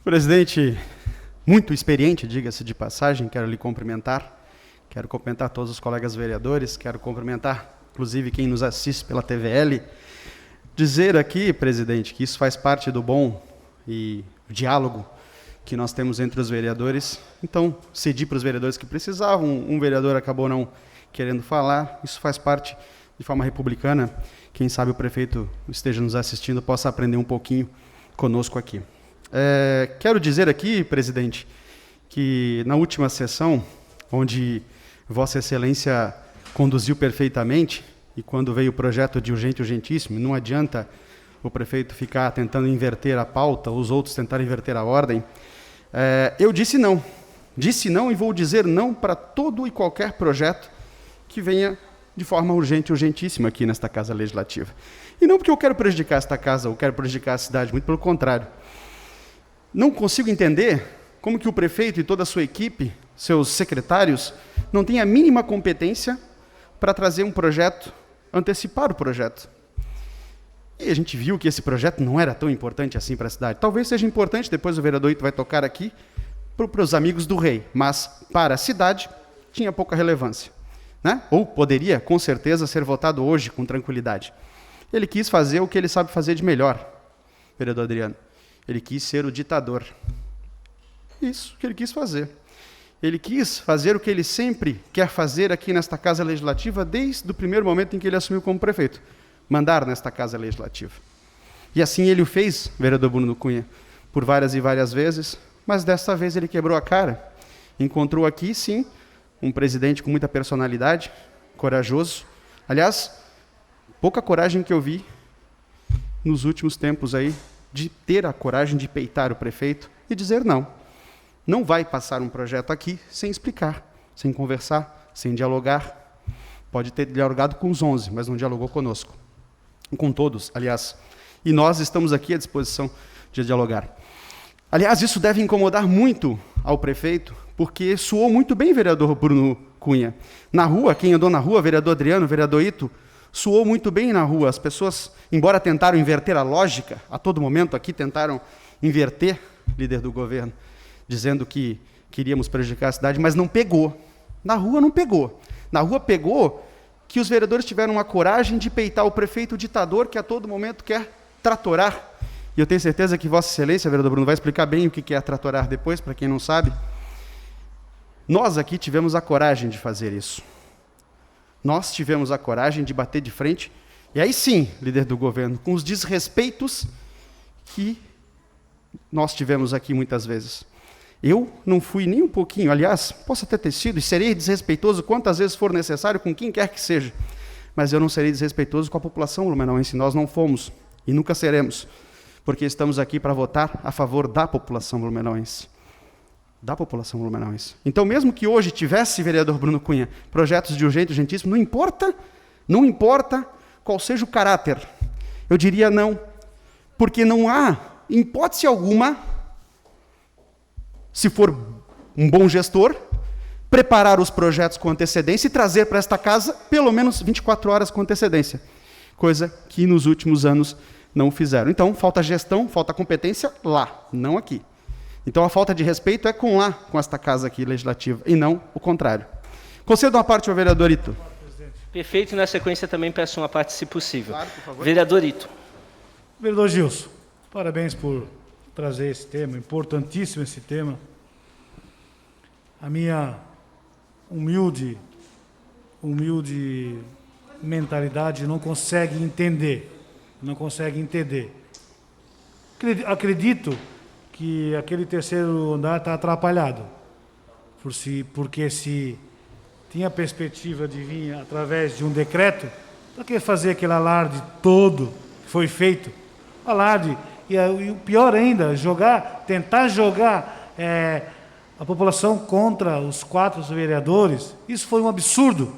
Presidente, muito experiente, diga-se de passagem, quero lhe cumprimentar. Quero cumprimentar todos os colegas vereadores, quero cumprimentar, inclusive, quem nos assiste pela TVL. Dizer aqui, presidente, que isso faz parte do bom e diálogo que nós temos entre os vereadores. Então, cedi para os vereadores que precisavam, um vereador acabou não querendo falar, isso faz parte de forma republicana. Quem sabe o prefeito esteja nos assistindo, possa aprender um pouquinho conosco aqui. Quero dizer aqui, presidente, que na última sessão, onde Vossa Excelência conduziu perfeitamente, e quando veio o projeto de urgente e urgentíssimo, não adianta o prefeito ficar tentando inverter a pauta, os outros tentarem inverter a ordem, eu disse não. Disse não e vou dizer não para todo e qualquer projeto que venha de forma urgente e urgentíssima aqui nesta Casa Legislativa. E não porque eu quero prejudicar esta casa, ou quero prejudicar a cidade, muito pelo contrário. Não consigo entender como que o prefeito e toda a sua equipe, seus secretários, não têm a mínima competência para trazer um projeto, antecipar o projeto. E a gente viu que esse projeto não era tão importante assim para a cidade. Talvez seja importante, depois o vereador Ito vai tocar aqui, para os amigos do rei, mas para a cidade tinha pouca relevância, né? Ou poderia, com certeza, ser votado hoje com tranquilidade. Ele quis fazer o que ele sabe fazer de melhor, vereador Adriano. Ele quis ser o ditador. Isso que ele quis fazer. Ele quis fazer o que ele sempre quer fazer aqui nesta Casa Legislativa, desde o primeiro momento em que ele assumiu como prefeito. Mandar nesta Casa Legislativa. E assim ele o fez, vereador Bruno Cunha, por várias e várias vezes, mas desta vez ele quebrou a cara. Encontrou aqui, sim, um presidente com muita personalidade, corajoso. Aliás, pouca coragem que eu vi nos últimos tempos aí, de ter a coragem de peitar o prefeito e dizer não. Não vai passar um projeto aqui sem explicar, sem conversar, sem dialogar. Pode ter dialogado com os 11, mas não dialogou conosco. Com todos, aliás. E nós estamos aqui à disposição de dialogar. Aliás, isso deve incomodar muito ao prefeito, porque soou muito bem, vereador Bruno Cunha. Na rua, quem andou na rua, vereador Adriano, vereador Ito, soou muito bem na rua. As pessoas, embora tentaram inverter a lógica, a todo momento aqui tentaram inverter, líder do governo, dizendo que queríamos prejudicar a cidade, mas não pegou. Na rua não pegou. Na rua pegou que os vereadores tiveram a coragem de peitar o prefeito ditador que a todo momento quer tratorar. E eu tenho certeza que Vossa Excelência, vereador Bruno, vai explicar bem o que é tratorar depois, para quem não sabe. Nós aqui tivemos a coragem de fazer isso. Nós tivemos a coragem de bater de frente, e aí sim, líder do governo, com os desrespeitos que nós tivemos aqui muitas vezes. Eu não fui nem um pouquinho, aliás, posso até ter sido, e serei desrespeitoso quantas vezes for necessário com quem quer que seja, mas eu não serei desrespeitoso com a população blumenauense. Nós não fomos e nunca seremos, porque estamos aqui para votar a favor da população blumenauense. Da população blumenauense. Então, mesmo que hoje tivesse, vereador Bruno Cunha, projetos de urgente e urgentíssimo, não importa qual seja o caráter, eu diria não, porque não há, em hipótese alguma, se for um bom gestor, preparar os projetos com antecedência e trazer para esta casa pelo menos 24 horas com antecedência, coisa que nos últimos anos não fizeram. Então, falta gestão, falta competência lá, não aqui. Então, a falta de respeito é com esta casa aqui legislativa, e não o contrário. Concedo uma parte ao vereador Ito. Perfeito, e na sequência também peço uma parte, se possível. Claro, por favor. Vereador Ito. Vereador Gilson, parabéns por trazer esse tema, importantíssimo esse tema. A minha humilde mentalidade não consegue entender. Acredito que aquele terceiro andar está atrapalhado, porque se tinha a perspectiva de vir através de um decreto, para que fazer aquele alarde todo que foi feito? Alarde, e o pior ainda, tentar jogar a população contra os 4 vereadores. Isso foi um absurdo,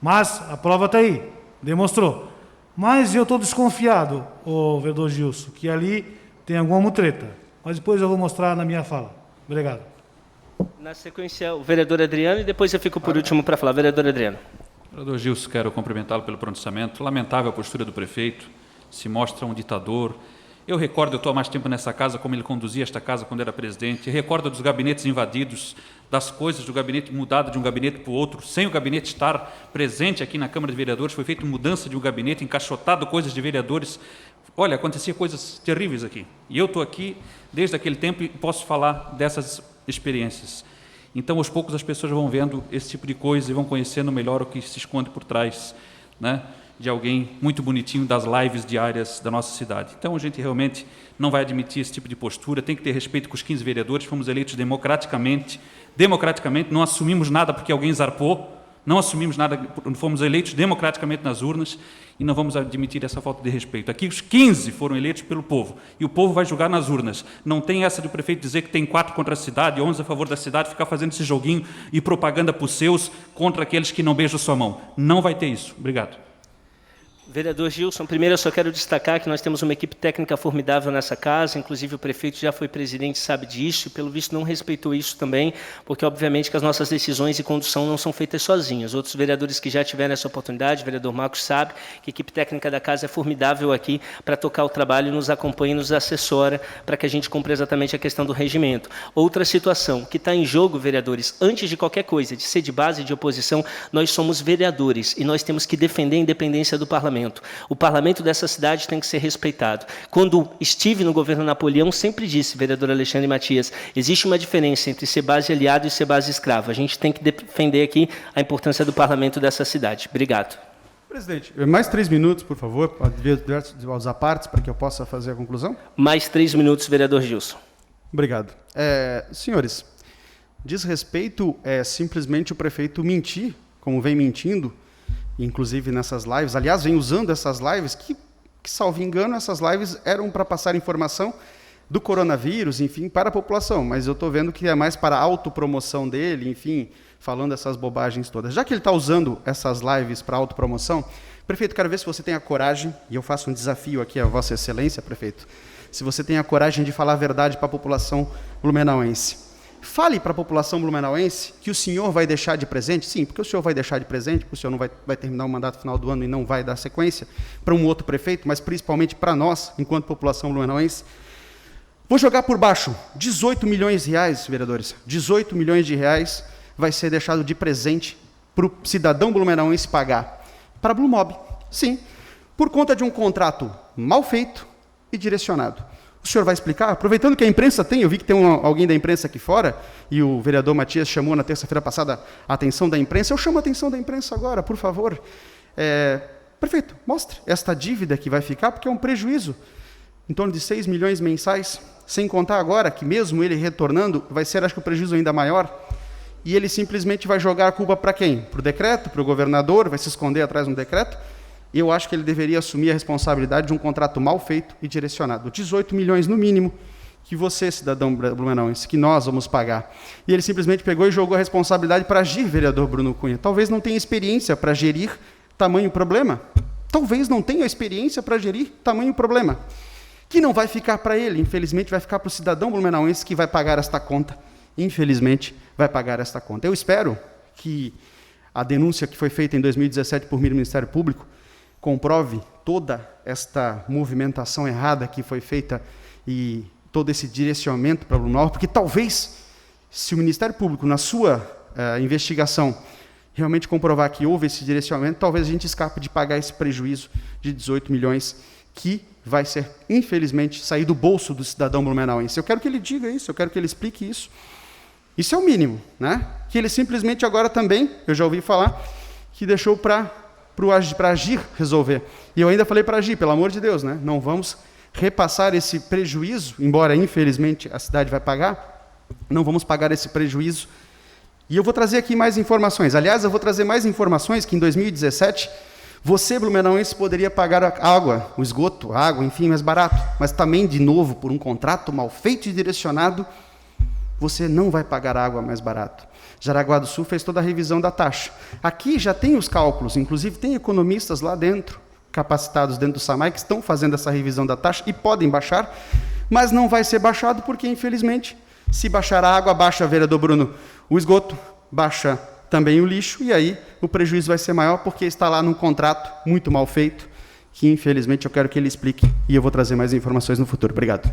mas a prova está aí, demonstrou. Mas eu estou desconfiado, vereador Gilson, que ali tem alguma mutreta, mas depois eu vou mostrar na minha fala. Obrigado. Na sequência, o vereador Adriano, e depois eu fico por último para falar. Vereador Adriano. Vereador Gilson, quero cumprimentá-lo pelo pronunciamento. Lamentável a postura do prefeito, se mostra um ditador, Eu recordo, eu estou há mais tempo nessa casa, como ele conduzia esta casa quando era presidente. Eu recordo dos gabinetes invadidos, das coisas do gabinete mudado de um gabinete para o outro, sem o gabinete estar presente aqui na Câmara de Vereadores. Foi feita mudança de um gabinete, encaixotado coisas de vereadores. Olha, acontecia coisas terríveis aqui. E eu estou aqui desde aquele tempo e posso falar dessas experiências. Então, aos poucos, as pessoas vão vendo esse tipo de coisa e vão conhecendo melhor o que se esconde por trás, né, de alguém muito bonitinho das lives diárias da nossa cidade. Então, a gente realmente não vai admitir esse tipo de postura, tem que ter respeito com os 15 vereadores, fomos eleitos democraticamente, não assumimos nada porque alguém zarpou, não assumimos nada, fomos eleitos democraticamente nas urnas e não vamos admitir essa falta de respeito. Aqui os 15 foram eleitos pelo povo e o povo vai julgar nas urnas. Não tem essa do prefeito dizer que tem 4 contra a cidade, 11 a favor da cidade, ficar fazendo esse joguinho e propaganda para os seus contra aqueles que não beijam sua mão. Não vai ter isso. Obrigado. Vereador Gilson, primeiro eu só quero destacar que nós temos uma equipe técnica formidável nessa casa, inclusive o prefeito já foi presidente, sabe disso, e pelo visto não respeitou isso também, porque obviamente que as nossas decisões e condução não são feitas sozinhas. Outros vereadores que já tiveram essa oportunidade, o vereador Marcos sabe que a equipe técnica da casa é formidável aqui para tocar o trabalho, nos acompanha e nos assessora para que a gente cumpra exatamente a questão do regimento. Outra situação que está em jogo, vereadores, antes de qualquer coisa, de ser de base de oposição, nós somos vereadores e nós temos que defender a independência do parlamento. O parlamento dessa cidade tem que ser respeitado. Quando estive no governo Napoleão, sempre disse, vereador Alexandre Matias, existe uma diferença entre ser base aliado e ser base escravo. A gente tem que defender aqui a importância do parlamento dessa cidade. Obrigado. Presidente, mais 3 minutos, por favor, aos apartes, para que eu possa fazer a conclusão. Mais 3 minutos, vereador Gilson. Obrigado. Senhores, desrespeito é simplesmente o prefeito mentir, como vem mentindo, inclusive nessas lives, aliás, vem usando essas lives, que salvo engano, essas lives eram para passar informação do coronavírus, enfim, para a população, mas eu estou vendo que é mais para a autopromoção dele, enfim, falando essas bobagens todas. Já que ele está usando essas lives para autopromoção, prefeito, quero ver se você tem a coragem, e eu faço um desafio aqui a Vossa Excelência, prefeito, se você tem a coragem de falar a verdade para a população blumenauense. Fale para a população blumenauense que o senhor vai deixar de presente, sim, porque o senhor vai deixar de presente, porque o senhor não vai terminar o mandato final do ano e não vai dar sequência para um outro prefeito, mas principalmente para nós, enquanto população blumenauense. Vou jogar por baixo, 18 milhões de reais, vereadores, 18 milhões de reais vai ser deixado de presente para o cidadão blumenauense pagar. Para a Blumob, sim, por conta de um contrato mal feito e direcionado. O senhor vai explicar? Aproveitando que a imprensa tem, eu vi que tem alguém da imprensa aqui fora, e o vereador Matias chamou na terça-feira passada a atenção da imprensa, eu chamo a atenção da imprensa agora, por favor. Prefeito, mostre esta dívida que vai ficar, porque é um prejuízo em torno de 6 milhões mensais, sem contar agora que mesmo ele retornando, vai ser, acho que o prejuízo ainda maior, e ele simplesmente vai jogar a culpa para quem? Para o decreto, para o governador, vai se esconder atrás de um decreto. Eu acho que ele deveria assumir a responsabilidade de um contrato mal feito e direcionado. 18 milhões no mínimo que você, cidadão blumenauense, que nós vamos pagar. E ele simplesmente pegou e jogou a responsabilidade para agir, vereador Bruno Cunha. Talvez não tenha experiência para gerir tamanho problema. Talvez não tenha experiência para gerir tamanho problema. Que não vai ficar para ele, infelizmente vai ficar para o cidadão blumenauense que vai pagar esta conta. Infelizmente vai pagar esta conta. Eu espero que a denúncia que foi feita em 2017 por Ministério Público comprove toda esta movimentação errada que foi feita e todo esse direcionamento para o Blumenau, porque talvez, se o Ministério Público, na sua investigação, realmente comprovar que houve esse direcionamento, talvez a gente escape de pagar esse prejuízo de 18 milhões que vai ser, infelizmente, sair do bolso do cidadão blumenauense. Eu quero que ele diga isso, eu quero que ele explique isso. Isso é o mínimo, né? Que ele simplesmente agora também, eu já ouvi falar, que deixou para agir resolver. E eu ainda falei para agir, pelo amor de Deus, né? Não vamos repassar esse prejuízo, embora infelizmente a cidade vai pagar, não vamos pagar esse prejuízo. E eu vou trazer aqui mais informações. Aliás, eu vou trazer mais informações que em 2017 você, blumenauense, poderia pagar a água, o esgoto, a água, enfim, mais barato. Mas também, de novo, por um contrato mal feito e direcionado, você não vai pagar água mais barato. Jaraguá do Sul fez toda a revisão da taxa. Aqui já tem os cálculos, inclusive tem economistas lá dentro, capacitados dentro do SAMAI, que estão fazendo essa revisão da taxa e podem baixar, mas não vai ser baixado porque, infelizmente, se baixar a água, baixa, vereador Bruno, o esgoto, baixa também o lixo, e aí o prejuízo vai ser maior porque está lá num contrato muito mal feito, que infelizmente eu quero que ele explique e eu vou trazer mais informações no futuro. Obrigado.